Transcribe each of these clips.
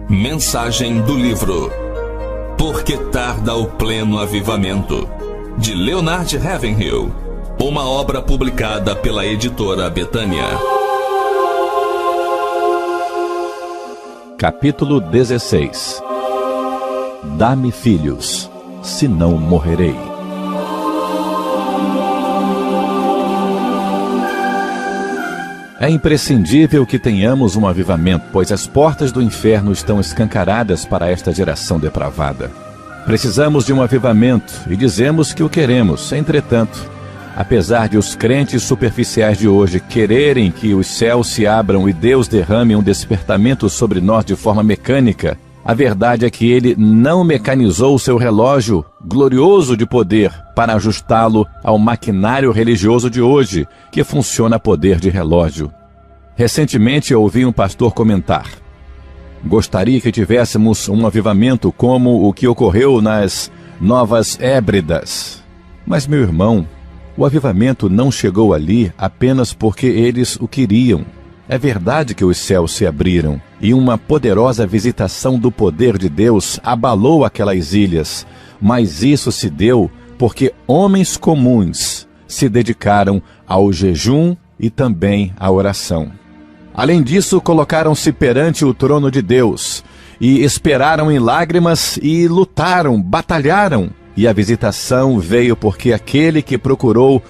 Mensagem do livro Por que tarda o pleno avivamento, de Leonard Ravenhill, uma obra publicada pela editora Betânia. Capítulo 16. Dá-me filhos, senão morrerei. É imprescindível que tenhamos um avivamento, pois as portas do inferno estão escancaradas para esta geração depravada. Precisamos de um avivamento e dizemos que o queremos. Entretanto, apesar de os crentes superficiais de hoje quererem que os céus se abram e Deus derrame um despertamento sobre nós de forma mecânica, a verdade é que ele não mecanizou o seu relógio glorioso de poder para ajustá-lo ao maquinário religioso de hoje, que funciona a poder de relógio. Recentemente eu ouvi um pastor comentar: gostaria que tivéssemos um avivamento como o que ocorreu nas Novas Hébridas. Mas, meu irmão, o avivamento não chegou ali apenas porque eles o queriam. É verdade que os céus se abriram e uma poderosa visitação do poder de Deus abalou aquelas ilhas, mas isso se deu porque homens comuns se dedicaram ao jejum e também à oração. Além disso, colocaram-se perante o trono de Deus e esperaram em lágrimas e lutaram, batalharam. E a visitação veio porque aquele que procurou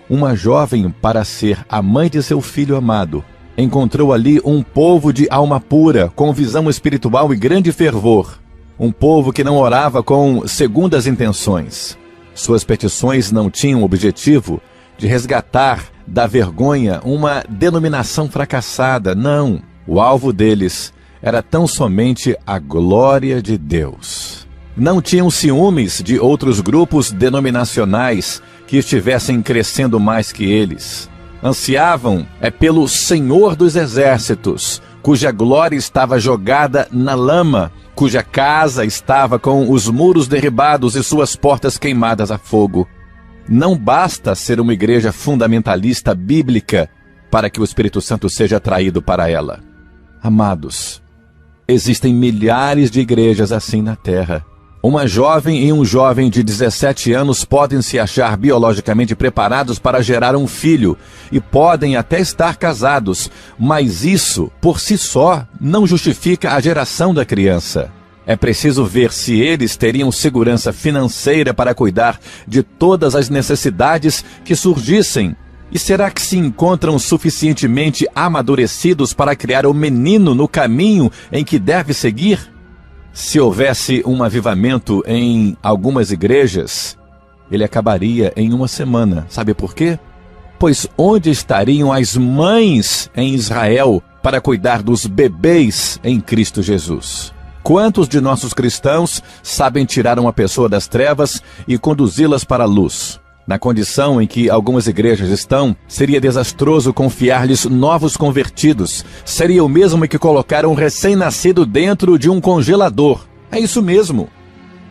uma jovem para ser a mãe de seu filho amado encontrou ali um povo de alma pura, com visão espiritual e grande fervor. Um povo que não orava com segundas intenções. Suas petições não tinham o objetivo de resgatar da vergonha uma denominação fracassada. Não, o alvo deles era tão somente a glória de Deus. Não tinham ciúmes de outros grupos denominacionais que estivessem crescendo mais que eles. Ansiavam pelo Senhor dos Exércitos, cuja glória estava jogada na lama, cuja casa estava com os muros derribados e suas portas queimadas a fogo. Não basta ser uma igreja fundamentalista bíblica para que o Espírito Santo seja atraído para ela. Amados, existem milhares de igrejas assim na terra. Uma jovem e um jovem de 17 anos podem se achar biologicamente preparados para gerar um filho e podem até estar casados, mas isso, por si só, não justifica a geração da criança. É preciso ver se eles teriam segurança financeira para cuidar de todas as necessidades que surgissem. E será que se encontram suficientemente amadurecidos para criar o menino no caminho em que deve seguir? Se houvesse um avivamento em algumas igrejas, ele acabaria em uma semana. Sabe por quê? Pois onde estariam as mães em Israel para cuidar dos bebês em Cristo Jesus? Quantos de nossos cristãos sabem tirar uma pessoa das trevas e conduzi-las para a luz? Na condição em que algumas igrejas estão, seria desastroso confiar-lhes novos convertidos. Seria o mesmo que colocar um recém-nascido dentro de um congelador. É isso mesmo.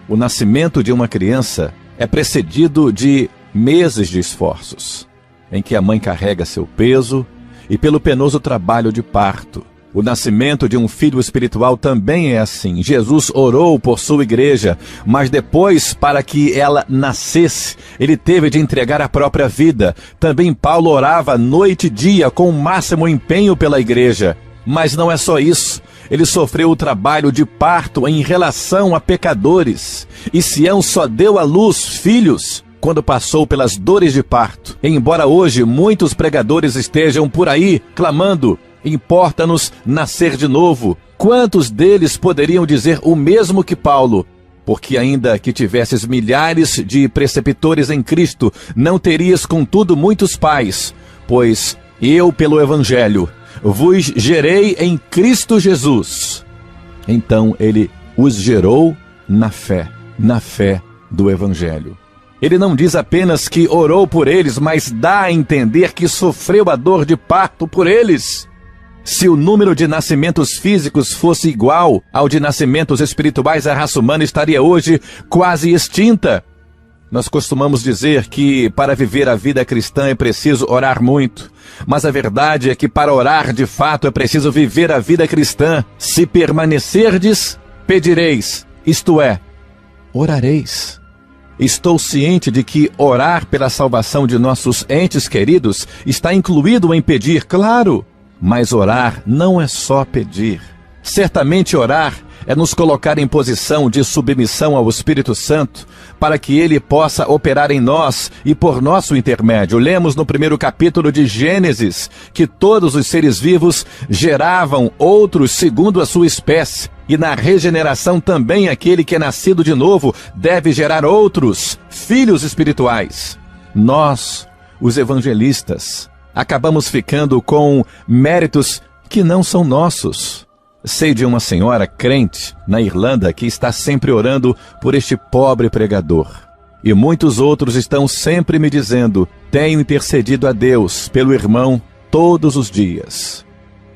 O nascimento de uma criança é precedido de meses de esforços, em que a mãe carrega seu peso e pelo penoso trabalho de parto. O nascimento de um filho espiritual também é assim. Jesus orou por sua igreja, mas depois, para que ela nascesse, ele teve de entregar a própria vida. Também Paulo orava noite e dia com o máximo empenho pela igreja. Mas não é só isso. Ele sofreu o trabalho de parto em relação a pecadores. E Sião só deu à luz filhos quando passou pelas dores de parto. E embora hoje muitos pregadores estejam por aí clamando: importa-nos nascer de novo, quantos deles poderiam dizer o mesmo que Paulo? Porque ainda que tivesses milhares de preceptores em Cristo, não terias contudo muitos pais, pois eu, pelo Evangelho, vos gerei em Cristo Jesus. Então ele os gerou na fé do Evangelho. Ele não diz apenas que orou por eles, mas dá a entender que sofreu a dor de parto por eles. Se o número de nascimentos físicos fosse igual ao de nascimentos espirituais, a raça humana estaria hoje quase extinta. Nós costumamos dizer que para viver a vida cristã é preciso orar muito, mas a verdade é que para orar de fato é preciso viver a vida cristã. Se permanecerdes, pedireis, isto é, orareis. Estou ciente de que orar pela salvação de nossos entes queridos está incluído em pedir, claro, mas orar não é só pedir. Certamente orar é nos colocar em posição de submissão ao Espírito Santo, para que ele possa operar em nós e por nosso intermédio. Lemos no 1º capítulo de Gênesis que todos os seres vivos geravam outros segundo a sua espécie, e na regeneração também aquele que é nascido de novo deve gerar outros, filhos espirituais. Nós, os evangelistas, acabamos ficando com méritos que não são nossos. Sei de uma senhora crente na Irlanda que está sempre orando por este pobre pregador. E muitos outros estão sempre me dizendo: tenho intercedido a Deus pelo irmão todos os dias.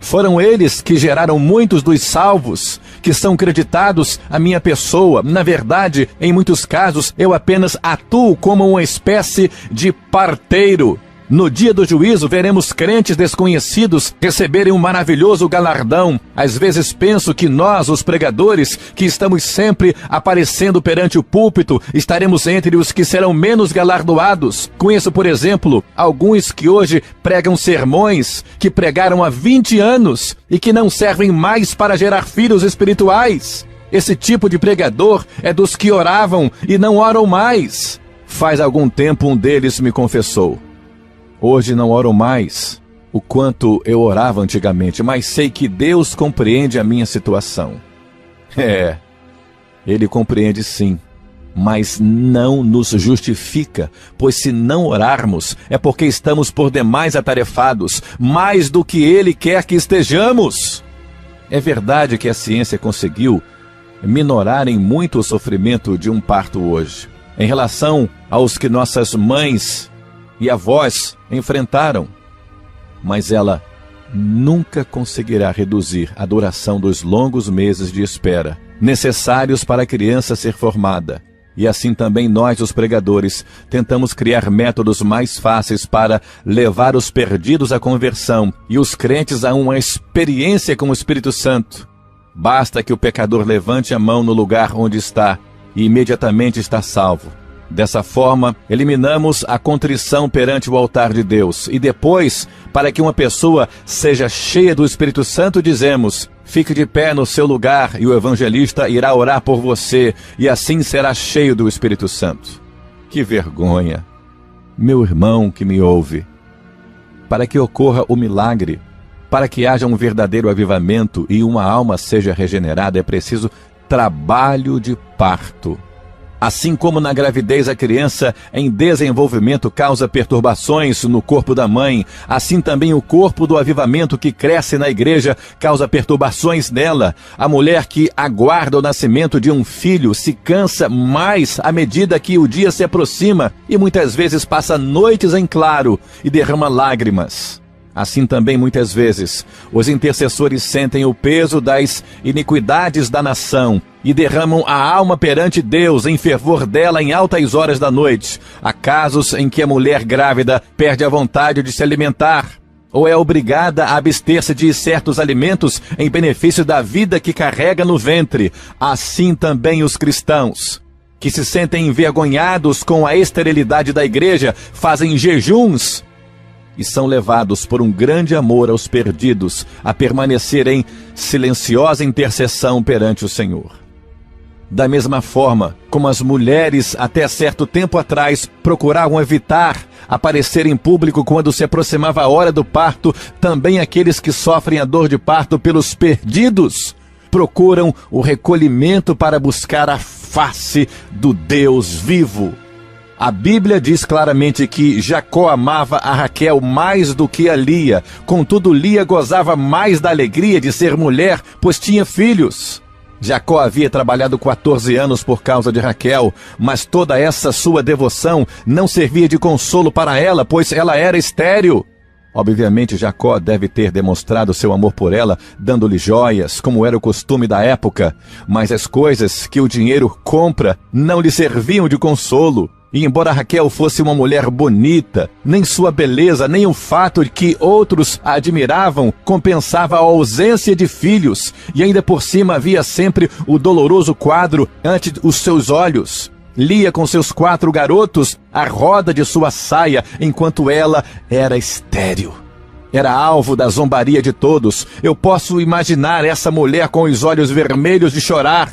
Foram eles que geraram muitos dos salvos, que são creditados à minha pessoa. Na verdade, em muitos casos, eu apenas atuo como uma espécie de parteiro. No dia do juízo, veremos crentes desconhecidos receberem um maravilhoso galardão. Às vezes penso que nós, os pregadores, que estamos sempre aparecendo perante o púlpito, estaremos entre os que serão menos galardoados. Conheço, por exemplo, alguns que hoje pregam sermões que pregaram há 20 anos e que não servem mais para gerar filhos espirituais. Esse tipo de pregador é dos que oravam e não oram mais. Faz algum tempo um deles me confessou: hoje não oro mais o quanto eu orava antigamente, mas sei que Deus compreende a minha situação. Ele compreende sim, mas não nos justifica, pois se não orarmos é porque estamos por demais atarefados, mais do que Ele quer que estejamos. É verdade que a ciência conseguiu minorar em muito o sofrimento de um parto hoje, em relação aos que nossas mães e avós enfrentaram, mas ela nunca conseguirá reduzir a duração dos longos meses de espera necessários para a criança ser formada. E assim também nós, os pregadores, tentamos criar métodos mais fáceis para levar os perdidos à conversão e os crentes a uma experiência com o Espírito Santo. Basta que o pecador levante a mão no lugar onde está e imediatamente está salvo. Dessa forma, eliminamos a contrição perante o altar de Deus. E depois, para que uma pessoa seja cheia do Espírito Santo, dizemos: fique de pé no seu lugar e o evangelista irá orar por você, e assim será cheio do Espírito Santo. Que vergonha! Meu irmão que me ouve, para que ocorra o milagre, para que haja um verdadeiro avivamento e uma alma seja regenerada, é preciso trabalho de parto. Assim como na gravidez a criança em desenvolvimento causa perturbações no corpo da mãe, assim também o corpo do avivamento que cresce na igreja causa perturbações nela. A mulher que aguarda o nascimento de um filho se cansa mais à medida que o dia se aproxima e muitas vezes passa noites em claro e derrama lágrimas. Assim também, muitas vezes, os intercessores sentem o peso das iniquidades da nação e derramam a alma perante Deus em fervor dela em altas horas da noite. Há casos em que a mulher grávida perde a vontade de se alimentar ou é obrigada a abster-se de certos alimentos em benefício da vida que carrega no ventre. Assim também os cristãos, que se sentem envergonhados com a esterilidade da igreja, fazem jejuns e são levados por um grande amor aos perdidos a permanecer em silenciosa intercessão perante o Senhor. Da mesma forma como as mulheres até certo tempo atrás procuravam evitar aparecer em público quando se aproximava a hora do parto, também aqueles que sofrem a dor de parto pelos perdidos procuram o recolhimento para buscar a face do Deus vivo. A Bíblia diz claramente que Jacó amava a Raquel mais do que a Lia. Contudo, Lia gozava mais da alegria de ser mulher, pois tinha filhos. Jacó havia trabalhado 14 anos por causa de Raquel, mas toda essa sua devoção não servia de consolo para ela, pois ela era estéril. Obviamente, Jacó deve ter demonstrado seu amor por ela, dando-lhe joias, como era o costume da época, mas as coisas que o dinheiro compra não lhe serviam de consolo. E embora Raquel fosse uma mulher bonita, nem sua beleza, nem o fato de que outros a admiravam compensava a ausência de filhos, e ainda por cima havia sempre o doloroso quadro ante os seus olhos. Lia com seus 4 garotos a roda de sua saia, enquanto ela era estéril. Era alvo da zombaria de todos. Eu posso imaginar essa mulher com os olhos vermelhos de chorar,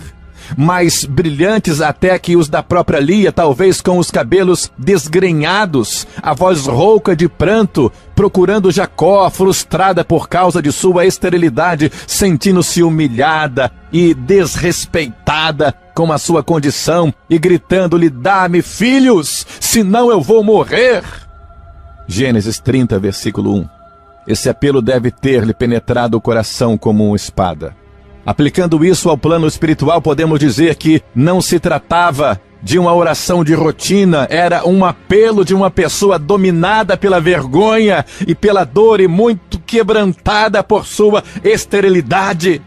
mais brilhantes até que os da própria Lia, talvez com os cabelos desgrenhados, a voz rouca de pranto, procurando Jacó, frustrada por causa de sua esterilidade, sentindo-se humilhada e desrespeitada com a sua condição e gritando-lhe: dá-me filhos, senão eu vou morrer. Gênesis 30, versículo 1. Esse apelo deve ter-lhe penetrado o coração como uma espada. Aplicando isso ao plano espiritual, podemos dizer que não se tratava de uma oração de rotina, era um apelo de uma pessoa dominada pela vergonha e pela dor e muito quebrantada por sua esterilidade.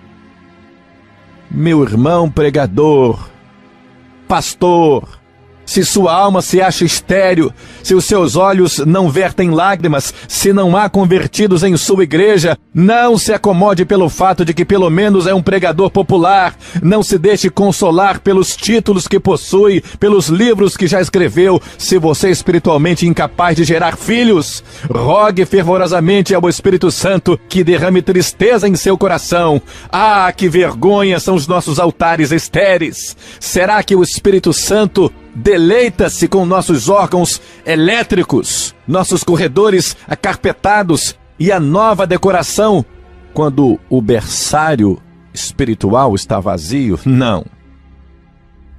Meu irmão pregador, pastor, se sua alma se acha estéril, se os seus olhos não vertem lágrimas, se não há convertidos em sua igreja, não se acomode pelo fato de que pelo menos é um pregador popular. Não se deixe consolar pelos títulos que possui, pelos livros que já escreveu. Se você é espiritualmente incapaz de gerar filhos, rogue fervorosamente ao Espírito Santo que derrame tristeza em seu coração. Ah, que vergonha são os nossos altares estéreis! Será que o Espírito Santo deleita-se com nossos órgãos elétricos, nossos corredores acarpetados e a nova decoração, quando o berçário espiritual está vazio? Não.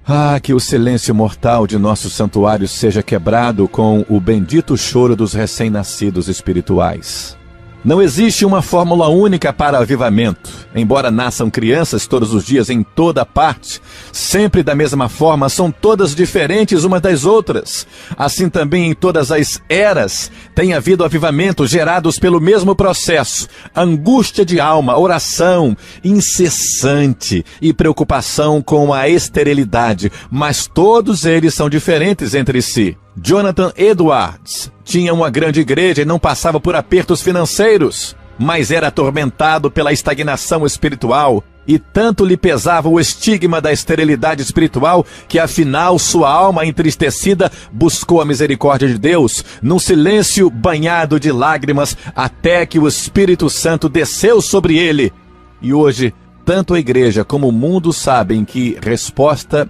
Ah, que o silêncio mortal de nosso santuário seja quebrado com o bendito choro dos recém-nascidos espirituais. Não existe uma fórmula única para avivamento. Embora nasçam crianças todos os dias em toda parte, sempre da mesma forma, são todas diferentes umas das outras. Assim também em todas as eras tem havido avivamentos gerados pelo mesmo processo. Angústia de alma, oração incessante e preocupação com a esterilidade, mas todos eles são diferentes entre si. Jonathan Edwards tinha uma grande igreja e não passava por apertos financeiros, mas era atormentado pela estagnação espiritual, e tanto lhe pesava o estigma da esterilidade espiritual que afinal sua alma entristecida buscou a misericórdia de Deus, num silêncio banhado de lágrimas, até que o Espírito Santo desceu sobre ele. E hoje, tanto a igreja como o mundo sabem que resposta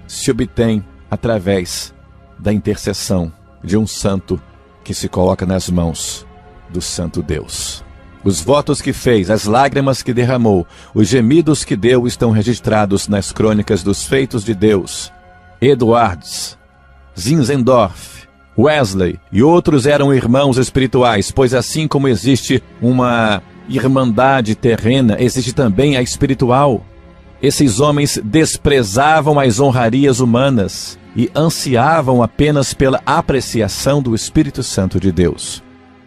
se obtém através da intercessão de um santo que se coloca nas mãos do santo Deus. Os votos que fez, as lágrimas que derramou, os gemidos que deu estão registrados nas crônicas dos feitos de Deus. Edwards, Zinzendorf, Wesley e outros eram irmãos espirituais, pois assim como existe uma irmandade terrena, existe também a espiritual. Esses homens desprezavam as honrarias humanas e ansiavam apenas pela apreciação do Espírito Santo de Deus.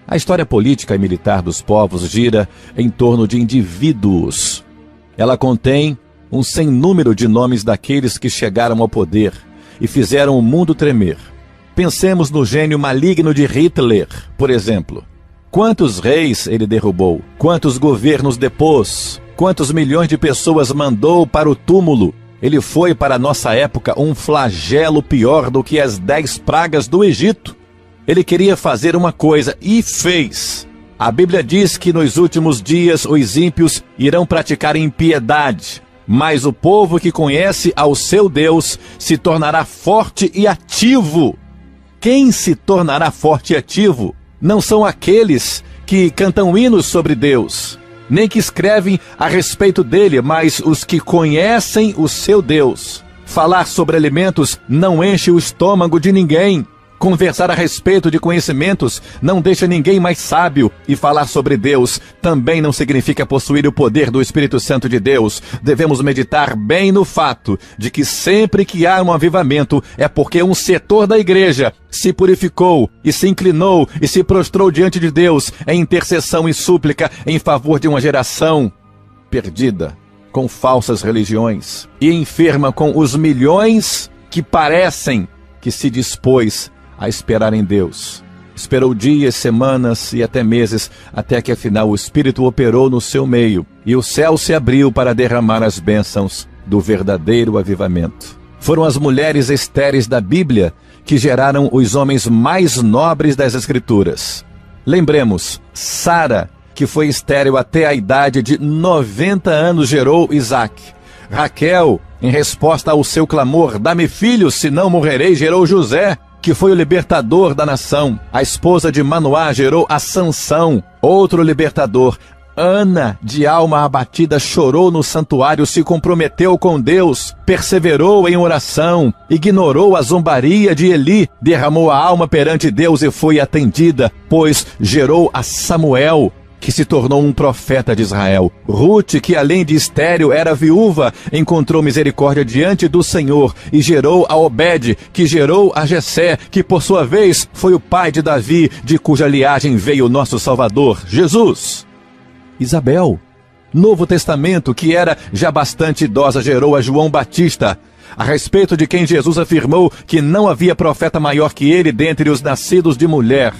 A história política e militar dos povos gira em torno de indivíduos. Ela contém um sem número de nomes daqueles que chegaram ao poder e fizeram o mundo tremer. Pensemos no gênio maligno de Hitler, por exemplo. Quantos reis ele derrubou? Quantos governos depôs? Quantos milhões de pessoas mandou para o túmulo? Ele foi, para a nossa época, um flagelo pior do que as 10 pragas do Egito. Ele queria fazer uma coisa e fez. A Bíblia diz que nos últimos dias os ímpios irão praticar impiedade, mas o povo que conhece ao seu Deus se tornará forte e ativo. Quem se tornará forte e ativo não são aqueles que cantam hinos sobre Deus, nem que escrevem a respeito dele, mas os que conhecem o seu Deus. Falar sobre alimentos não enche o estômago de ninguém. Conversar a respeito de conhecimentos não deixa ninguém mais sábio, e falar sobre Deus também não significa possuir o poder do Espírito Santo de Deus. Devemos meditar bem no fato de que sempre que há um avivamento é porque um setor da igreja se purificou e se inclinou e se prostrou diante de Deus em intercessão e súplica em favor de uma geração perdida com falsas religiões e enferma com os milhões que parecem que se dispôs a esperar em Deus. Esperou dias, semanas e até meses, até que afinal o Espírito operou no seu meio e o céu se abriu para derramar as bênçãos do verdadeiro avivamento. Foram as mulheres estéreis da Bíblia que geraram os homens mais nobres das Escrituras. Lembremos, Sara, que foi estéril até a idade de 90 anos, gerou Isaque. Raquel, em resposta ao seu clamor, dá-me filhos, senão morrerei, gerou José, que foi o libertador da nação. A esposa de Manoá gerou a Sansão, outro libertador. Ana, de alma abatida, chorou no santuário, se comprometeu com Deus, perseverou em oração, ignorou a zombaria de Eli, derramou a alma perante Deus e foi atendida, pois gerou a Samuel, que se tornou um profeta de Israel. Rute, que além de estéril era viúva, encontrou misericórdia diante do Senhor e gerou a Obed, que gerou a Jessé, que por sua vez foi o pai de Davi, de cuja linhagem veio o nosso Salvador, Jesus. Isabel, Novo Testamento, que era já bastante idosa, gerou a João Batista, a respeito de quem Jesus afirmou que não havia profeta maior que ele dentre os nascidos de mulher.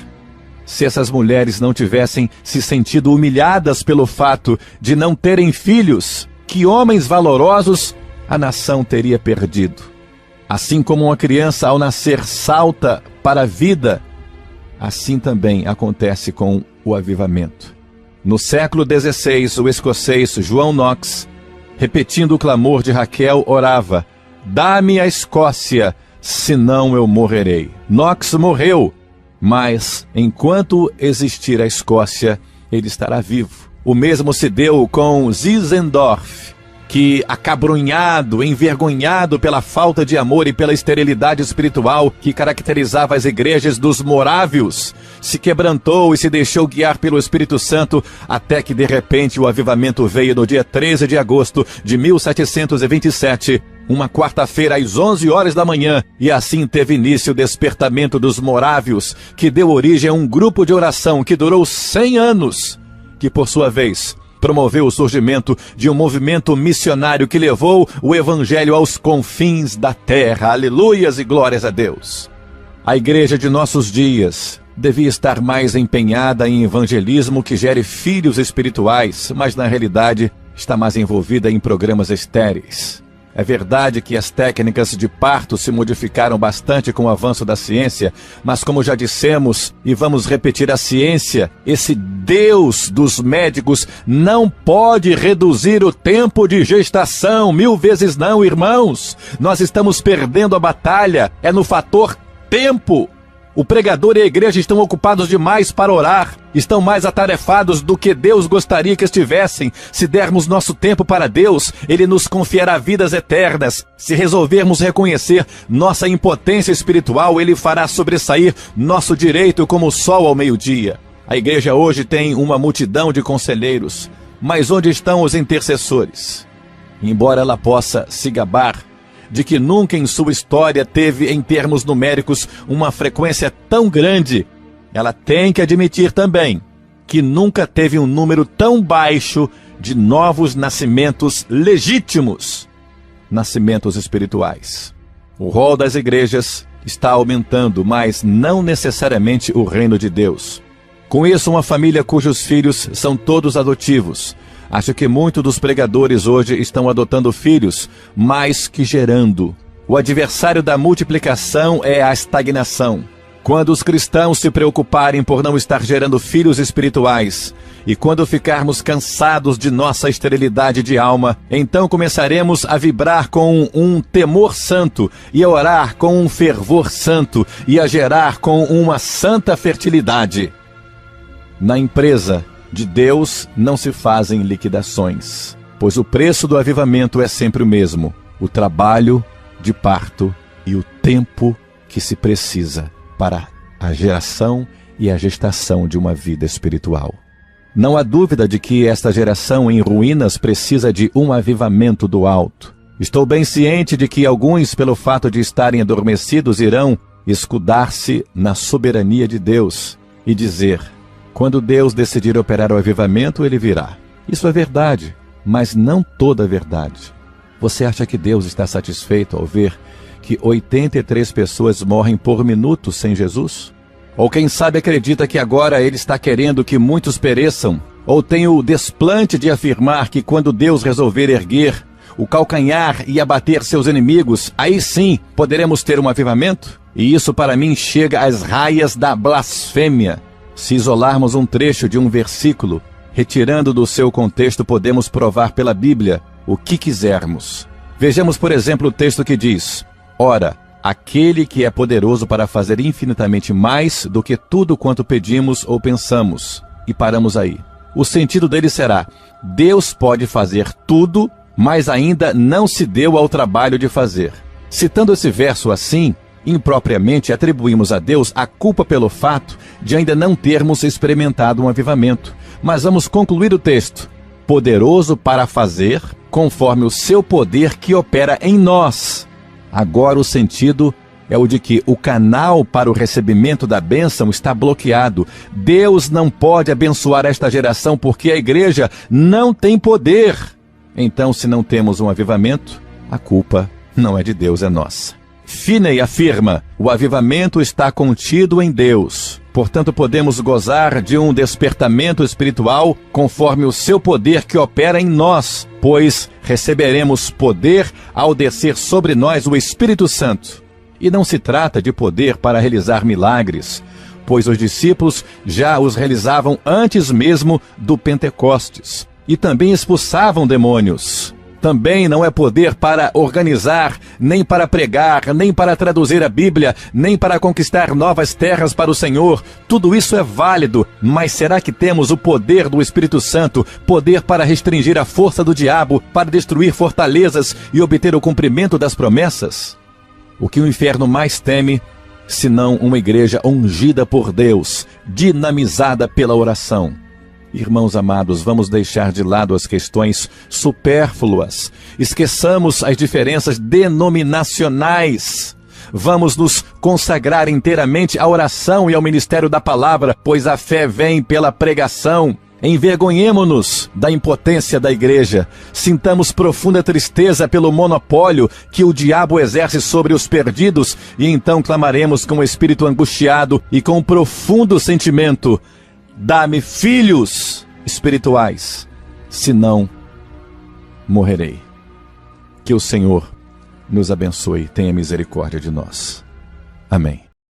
Se essas mulheres não tivessem se sentido humilhadas pelo fato de não terem filhos, que homens valorosos a nação teria perdido. Assim como uma criança ao nascer salta para a vida, assim também acontece com o avivamento. No século XVI, o escocês João Knox, repetindo o clamor de Raquel, orava: dá-me a Escócia, senão eu morrerei. Knox morreu, mas enquanto existir a Escócia, ele estará vivo. O mesmo se deu com Zinzendorf, que, acabrunhado, envergonhado pela falta de amor e pela esterilidade espiritual que caracterizava as igrejas dos morávios, se quebrantou e se deixou guiar pelo Espírito Santo, até que de repente o avivamento veio no dia 13 de agosto de 1727, uma quarta-feira às 11 horas da manhã, e assim teve início o despertamento dos morávios, que deu origem a um grupo de oração que durou 100 anos, que por sua vez promoveu o surgimento de um movimento missionário que levou o evangelho aos confins da terra. Aleluias e glórias a Deus. A igreja de nossos dias devia estar mais empenhada em evangelismo que gere filhos espirituais, mas na realidade está mais envolvida em programas estéreis. É verdade que as técnicas de parto se modificaram bastante com o avanço da ciência, mas como já dissemos, e vamos repetir, a ciência, esse Deus dos médicos, não pode reduzir o tempo de gestação. 1000 vezes não, irmãos. Nós estamos perdendo a batalha, é no fator tempo. O pregador e a igreja estão ocupados demais para orar, estão mais atarefados do que Deus gostaria que estivessem. Se dermos nosso tempo para Deus, Ele nos confiará vidas eternas. Se resolvermos reconhecer nossa impotência espiritual, Ele fará sobressair nosso direito como o sol ao meio-dia. A igreja hoje tem uma multidão de conselheiros, mas onde estão os intercessores? Embora ela possa se gabar de que nunca em sua história teve, em termos numéricos, uma frequência tão grande, ela tem que admitir também que nunca teve um número tão baixo de novos nascimentos legítimos, nascimentos espirituais. O rol das igrejas está aumentando, mas não necessariamente o reino de Deus. Com isso, uma família cujos filhos são todos adotivos. Acho que muitos dos pregadores hoje estão adotando filhos, mais que gerando. O adversário da multiplicação é a estagnação. Quando os cristãos se preocuparem por não estar gerando filhos espirituais, e quando ficarmos cansados de nossa esterilidade de alma, então começaremos a vibrar com um temor santo, e a orar com um fervor santo, e a gerar com uma santa fertilidade. Na empresa de Deus não se fazem liquidações, pois o preço do avivamento é sempre o mesmo: o trabalho de parto e o tempo que se precisa para a geração e a gestação de uma vida espiritual. Não há dúvida de que esta geração em ruínas precisa de um avivamento do alto. Estou bem ciente de que alguns, pelo fato de estarem adormecidos, irão escudar-se na soberania de Deus e dizer: quando Deus decidir operar o avivamento, Ele virá. Isso é verdade, mas não toda a verdade. Você acha que Deus está satisfeito ao ver que 83 pessoas morrem por minuto sem Jesus? Ou quem sabe acredita que agora ele está querendo que muitos pereçam? Ou tem o desplante de afirmar que quando Deus resolver erguer o calcanhar e abater seus inimigos, aí sim poderemos ter um avivamento? E isso para mim chega às raias da blasfêmia. Se isolarmos um trecho de um versículo, retirando do seu contexto, podemos provar pela Bíblia o que quisermos. Vejamos, por exemplo, o texto que diz: ora, aquele que é poderoso para fazer infinitamente mais do que tudo quanto pedimos ou pensamos. E paramos aí. O sentido dele será: Deus pode fazer tudo, mas ainda não se deu ao trabalho de fazer. Citando esse verso assim, impropriamente atribuímos a Deus a culpa pelo fato de ainda não termos experimentado um avivamento. Mas vamos concluir o texto: poderoso para fazer, conforme o seu poder que opera em nós. Agora o sentido é o de que o canal para o recebimento da bênção está bloqueado. Deus não pode abençoar esta geração porque a igreja não tem poder. Então, se não temos um avivamento, a culpa não é de Deus, é nossa. Finney afirma: o avivamento está contido em Deus. Portanto, podemos gozar de um despertamento espiritual conforme o seu poder que opera em nós, pois receberemos poder ao descer sobre nós o Espírito Santo. E não se trata de poder para realizar milagres, pois os discípulos já os realizavam antes mesmo do Pentecostes. E também expulsavam demônios. Também não é poder para organizar, nem para pregar, nem para traduzir a Bíblia, nem para conquistar novas terras para o Senhor. Tudo isso é válido, mas será que temos o poder do Espírito Santo, poder para restringir a força do diabo, para destruir fortalezas e obter o cumprimento das promessas? O que o inferno mais teme, senão uma igreja ungida por Deus, dinamizada pela oração? Irmãos amados, vamos deixar de lado as questões supérfluas. Esqueçamos as diferenças denominacionais. Vamos nos consagrar inteiramente à oração e ao ministério da palavra, pois a fé vem pela pregação. Envergonhemo-nos da impotência da igreja. Sintamos profunda tristeza pelo monopólio que o diabo exerce sobre os perdidos e então clamaremos com o espírito angustiado e com profundo sentimento: dá-me filhos espirituais, senão morrerei. Que o Senhor nos abençoe e tenha misericórdia de nós. Amém.